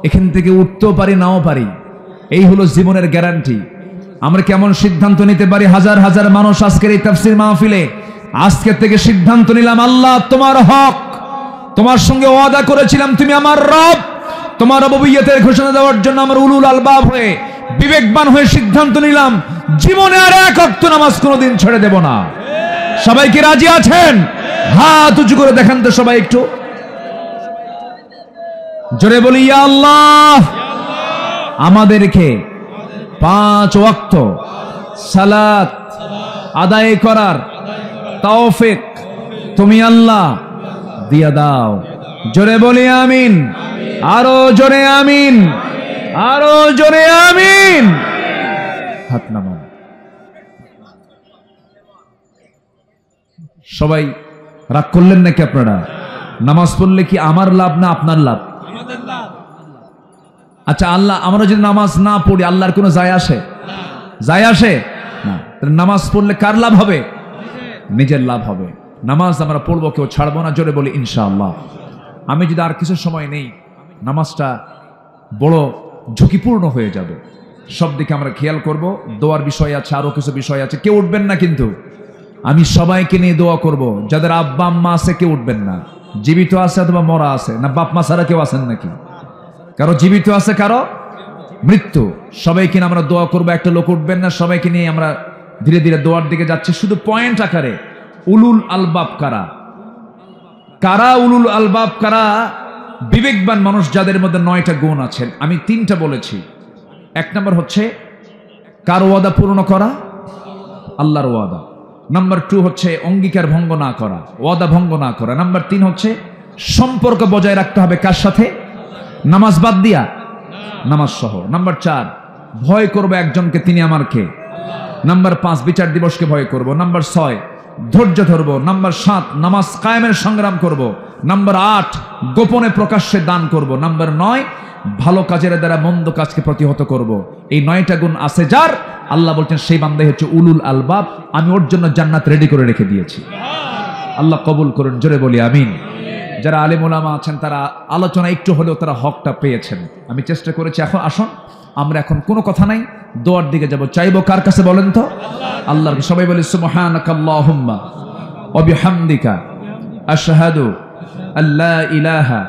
S1: এখান থেকে উঠতেও পারি নাও পারি, এই হলো জীবনের গ্যারান্টি। আমরা কেমন সিদ্ধান্ত নিতে পারি? হাজার হাজার মানুষ আজকের এই তাফসীর মাহফিলে আজকের থেকে সিদ্ধান্ত নিলাম, আল্লাহ তোমার হক, তোমার সঙ্গে ওয়াদা করেছিলাম তুমি আমার রব, তোমার রুবুবিয়্যতের ঘোষণা দেওয়ার জন্য আমরা উলুল আলবাব হয়ে বিবেকবান হয়ে সিদ্ধান্ত নিলাম, জীবনে আর 1 ওয়াক্ত নামাজ কোনোদিন ছেড়ে দেব না। সবাই কি রাজি আছেন? হাত উঁচু করে দেখান তো সবাই একটু, জোরে বলি ইয়া আল্লাহ। আমাদেরকে 5 ওয়াক্ত সালাত আদায় করার তৌফিক তুমি আল্লাহ দিয়া দাও, জোরে বলি আমিন। আরো জোরে আমিন, আরো জোরে আমিন। হাত নামান। সবাই রাগ করলেন নাকি আপনারা? নামাজ পড়লে কি আমার লাভ না আপনার লাভ? আচ্ছা, আল্লাহ আমরা যদি নামাজ না পড়ি আল্লাহর কোনো যায় আসে? যায় আসে না। নামাজ পড়লে কার লাভ হবে? নিজের লাভ হবে। নামাজ আমরা পড়বো, কেউ ছাড়বো না, জোরে বলি ইনশাআল্লাহ। আমি যদি আর কিছু সময় নেই, নামাজটা বড় ঝুঁকিপূর্ণ হয়ে যাবে। সব দিকে আমরা খেয়াল করব। দোয়ার বিষয় আছে, আরো কিছু বিষয় আছে, কেউ উঠবেন না কিন্তু। আমি সবাইকে নিয়ে দোয়া করব। যাদের আব্বা আম্মা আছে কেউ উঠবেন না, জীবিত আছে অথবা মরা আছে, না বাপ মা ছাড়া কেউ আছেন নাকি? কারো জীবিত আছে, কারো মৃত্যু। সবাইকে নিয়ে আমরা দোয়া করবো, একটা লোক উঠবেন না। সবাইকে নিয়ে আমরা ধীরে ধীরে দোয়ার দিকে যাচ্ছি। শুধু পয়েন্ট আকারে, উলুল আলবাব কারা? কারা উলুল আলবাব কারা? বিবেকবান মানুষ যাদের মধ্যে 9টা গুণ আছেন। আমি 3টা বলেছি। 1 নম্বর হচ্ছে কার ওয়াদা পূর্ণ করা? আল্লাহর ওয়াদা। নাম্বার 2 হচ্ছে অঙ্গীকার ভঙ্গ না করা, ওয়াদা ভঙ্গ না করা। নাম্বার 3 হচ্ছে সম্পর্ক বজায় রাখতে হবে কার সাথে? নামাজ বাদ দিয়া, নামাজ সহ। নাম্বার 4 ভয় করব একজনকে, তিনি আমার কে? নাম্বার 5 বিচার দিবসকে ভয় করব। নাম্বার 6 ধৈর্য ধরব। নাম্বার 7 নামাজ কায়েমের সংগ্রাম করব। নাম্বার 8 গোপনে প্রকাশ্যে দান করব। নাম্বার 9 ভালো কাজের দ্বারা মন্দ কাজকে প্রতিহত করব। এই 9টা গুণ আছে যার, আল্লাহ বলছেন সেই বান্দাই হচ্ছে উলুল আলবাব। আমি ওর জন্য জান্নাত রেডি করে রেখে দিয়েছি। আল্লাহ কবুল করুন, জোরে বলি আমিন। যারা আলেম ওলামা আছেন তারা আলোচনা একটু হলেও তারা হকটা পেয়েছেন। আমি চেষ্টা করেছি। এখন আসুন, আমরা এখন কোনো কথা নাই, দোয়ার দিকে যাব। চাইবো কার কাছে বলেন তো? আল্লাহর। সবাই বলি সুবহানাকাল্লাহুম্মা ওয়া বিহামদিকা আশহাদু আল্লা ইলাহা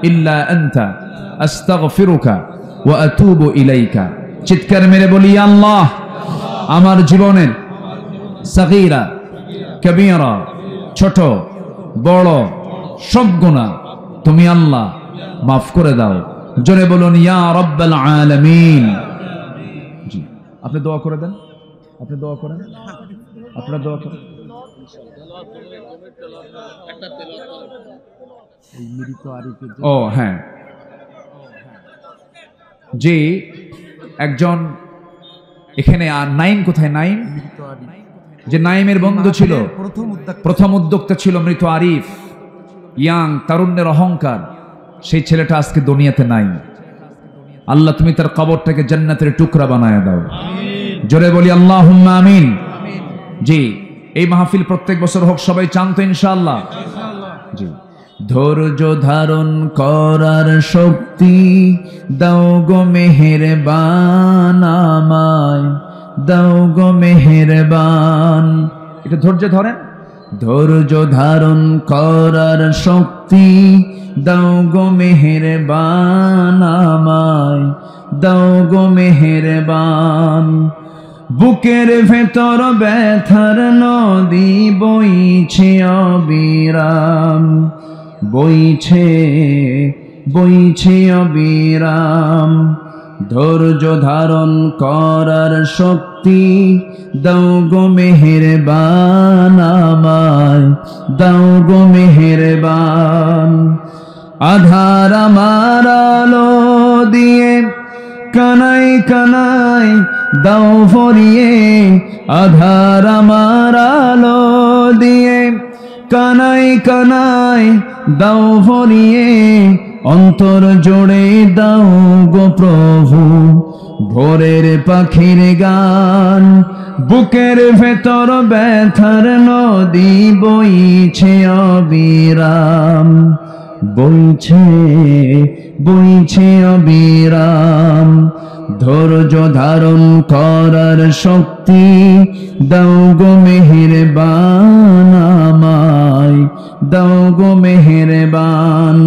S1: ইল্লা আনতা আস্তাগফিরুকা ওয়া আতুবু ইলাইকা। চিৎকার মেরে বলি আল্লাহ, আমার জীবনের সাগীরা কবীরা, ছোট বড় সব গুনাহ তুমি আল্লাহ মাফ করে দাও। জোরে বলুন ইয়া রাব্বাল আলামিন। জি, আপনি দোয়া করে দেন, আপনি দোয়া করেন, আপনারা দোয়া করেন। ও হ্যাঁ, জি, একজন এখানে নাইম কোথায়? নাইম, যে নাইমের বন্ধু ছিল, প্রথম উদ্যোক্তা ছিল মৃত আরিফ, ইয়াং, তারুণ্যের অহংকার, সেই ছেলেটা আজকে দুনিয়াতে নাই। আল্লাহ তুমি তার কবরটাকে জান্নাতের টুকরা বানায় দাও। জোরে বলি আল্লাহুম্মা আমিন। জি, এই মাহফিল প্রত্যেক বছর হোক, সবাই চান তো ইনশাআল্লাহ? জি। ধৈর্য ধারণ করার শক্তি দাও গো মেহেরবান, আমায় দাও গো মেহেরবান। এটা ধৈর্য ধরেন। ধৈর্য ধারণ করার শক্তি দাও গো মেহেরবান, আমায় দাও গো মেহেরবান। বুকের ভেতর ব্যথার নদী বইছে অবিরাম, বইছে বইছে অবিরাম। ধৈর্য ধারণ করার শক্তি দাও গো মেহেরবান, আমায় দাও গো মেহেরবান। আধার আমার আলো দিয়ে কানাই কানাই দাও ভরিয়ে, আধার আমার আলো
S2: দিয়ে কানাই কানাই দাও ভরিয়ে, অন্তর জোড়ে দাও গো প্রভু ভোরের পাখির গান। বুকের ভেতর ব্যথার নদী বইছে অবিরাম, বইছে বইছে অবিরাম। ধৈর্য ধারণ করার শক্তি দাও গো মেহেরবান আমায়, দাও গো মেহেরবান।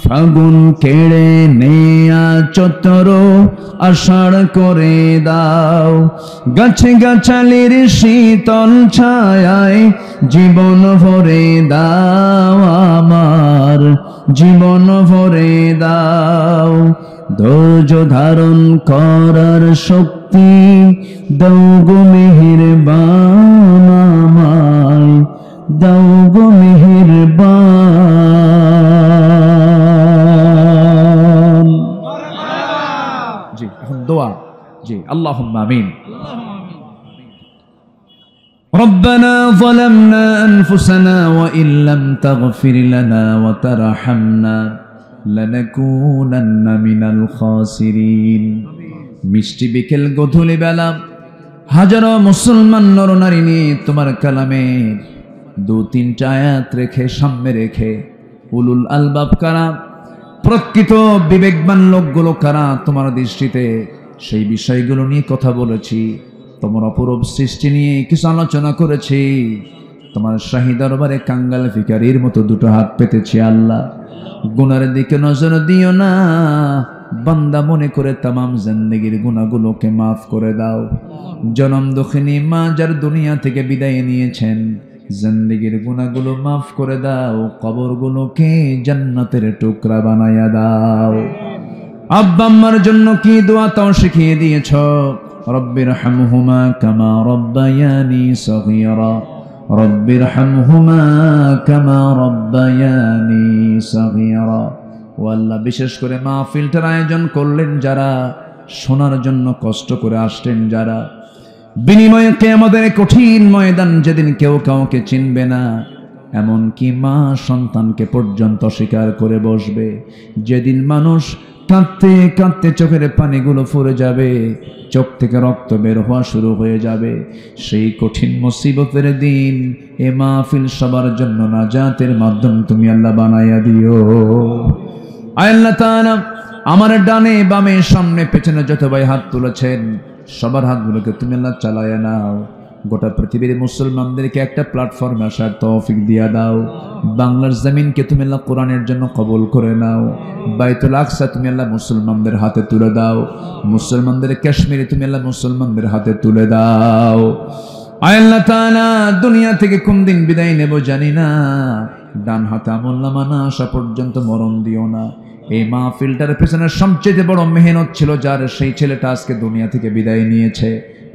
S2: ফাগুন কেড়ে নেয়া চতর আষাঢ় করে দাও, গাছে গাছালির শীতল ছায়ায় জীবন ভরে দাও আমার, জীবন ভরে দাও। ধৈর্য ধারণ করার শক্তি দাও গো মেহেরবান আমায়, দাও গো মেহেরবান।
S1: জি, এখন দোয়া। জি, আল্লাহুম্মা আমিন।
S2: ربنا ظلمنا أنفسنا وإن لم تغفر لنا وترحمنا لنكونن من الخاسرين। মিষ্টি বিকেল গধূলি বেলা হাজারো মুসলমান নরনারী নিয়ে তোমার কালামের দু তিনটা আয়াত রেখে সামনে রেখে উলুল আলবাব কারা, প্রকৃত বিবেকবান লোকগুলো কারা তোমার দৃষ্টিতে, সেই বিষয়গুলো নিয়ে কথা বলেছি। তোমার অপরূপ সৃষ্টি নিয়ে কিছু আলোচনা করেছি। তোমার শাহী দরবারে কাঙ্গাল ভিখারির মতো দুটো হাত পেতেছি। আল্লাহ, গুনার দিকে নজর দিও না, বান্দা মনে করে তামাম জিন্দেগির গুনাহগুলোকে মাফ করে দাও। জনম দুঃখিনী মা যার দুনিয়া থেকে বিদায় নিয়েছেন, জিন্দেগির গুনাহগুলো মাফ করে দাও, কবরগুলোকে জান্নাতের টুকরা বানায়া দাও। আব্বা আম্মার জন্য কি দোয়া তাও শিখিয়ে দিয়েছ। রব্বিরহামহুমা কামা রব্বায়ানি সগীরা, রব্বিরহামহুমা কামা রব্বায়ানি সগীরা। ও আল্লাহ, বিশেষ করে মাহফিলটার আয়োজন করলেন যারা, শোনার জন্য কষ্ট করে আসলেন যারা, বিনিময়ে কিয়ামতের কঠিন ময়দান যেদিন কেউ কাউকে চিনবে না, এমনকি মা সন্তানকে পর্যন্ত স্বীকার করে বসবে, যেদিন মানুষ কাঁদতে কাঁদতে চোখের পানিগুলো ফুরে যাবে, চোখ থেকে রক্ত বের হওয়া শুরু হয়ে যাবে, সেই কঠিন মুসিবতের দিন এ মাহফিল সবার জন্য নাজাতের মাধ্যম তুমি আল্লাহ বানাইয়া দিও। আল্লাহ তাআলা আমার ডানে বামে সামনে পেছনে যত ভাই হাত তুলেছেন সবার হাতগুলোকে তুমি আল্লাহ চালায়া নাও। গোটা পৃথিবীর মুসলমানদেরকে একটা প্ল্যাটফর্মে আসার তৌফিক দিয়া দাও। বাংলার জমিনকে তুমি আল্লাহ কোরআনের জন্য কবুল করে নাও। বাইতুল আকসা তুমি আল্লাহ মুসলমানদের হাতে তুলে দাও। মুসলমানদের কাশ্মীরে তুমি আল্লাহ মুসলমানদের হাতে তুলে দাও। আল্লাহ তাআলা দুনিয়া থেকে কোন দিন বিদায় নেব জানি না, ডান হাতে আমলনামা না আসা পর্যন্ত মরণ দিও না। এই মাহফিলটার পেছনে সবচেয়ে বড় মেহনত ছিল যার, সেই ছেলেটা আজকে দুনিয়া থেকে বিদায় নিয়েছে।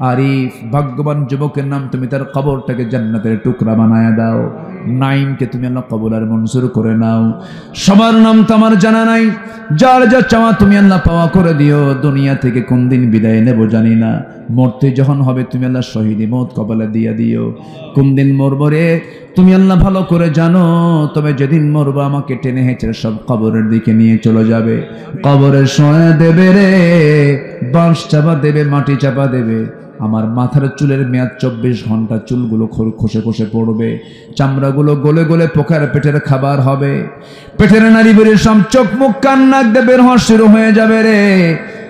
S2: আরিফ, ভাগ্যবান যুবকের নাম তুমি তার কবরটাকে জান্নাতের টুকরা বানায়া দাও। নাইমকে তুমি আল্লাহ কবুল আর মঞ্জুর করে নাও। সবার নাম তো আমার জানা নাই, যার যা চাওয়া তুমি আল্লাহ পাওয়া করে দিও। দুনিয়া থেকে কোন দিন বিদায় নেব জানি না, মরতে যখন হবে তুমি আল্লাহ শহীদি মওত কপালে দিয়ে দিও। কোন দিন মরবো রে তুমি আল্লাহ ভালো করে জানো, তবে যেদিন মরবো আমাকে টেনে হেঁচড়ে সব কবরের দিকে নিয়ে চলে যাবে। কবরে শোয়া দেবে রে, বাঁশ চাপা দেবে, মাটি চাপা দেবে। আমার মাথার চুলের মেয়াদ 24 ঘন্টা, চুলগুলো খসে খসে পড়বে, চামড়াগুলো গলে গলে পোকার পেটের খাবার হবে। পেটের নারী বেরিয়ে সব চোখ মুখ কান নাক দিয়ে বের হওয়া শুরু হয়ে যাবে রে।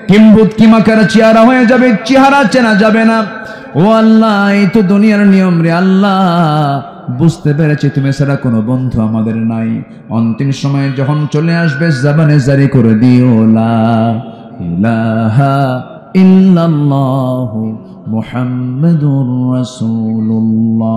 S2: কিম্বুত কিমাকার চেহারা হয়ে যাবে, চেহারা চেনা যাবে না। ও আল্লাহ, এই তো দুনিয়ার নিয়ম রে আল্লাহ। বুঝতে পেরেছি তুমি ছাড়া কোনো বন্ধু আমাদের নাই। অন্তিম সময়ে যখন চলে আসবে জবানে জারি করে দিও লা ইলাহা ইল্লাল্লাহু মুহাম্মাদুর রাসূলুল্লাহ।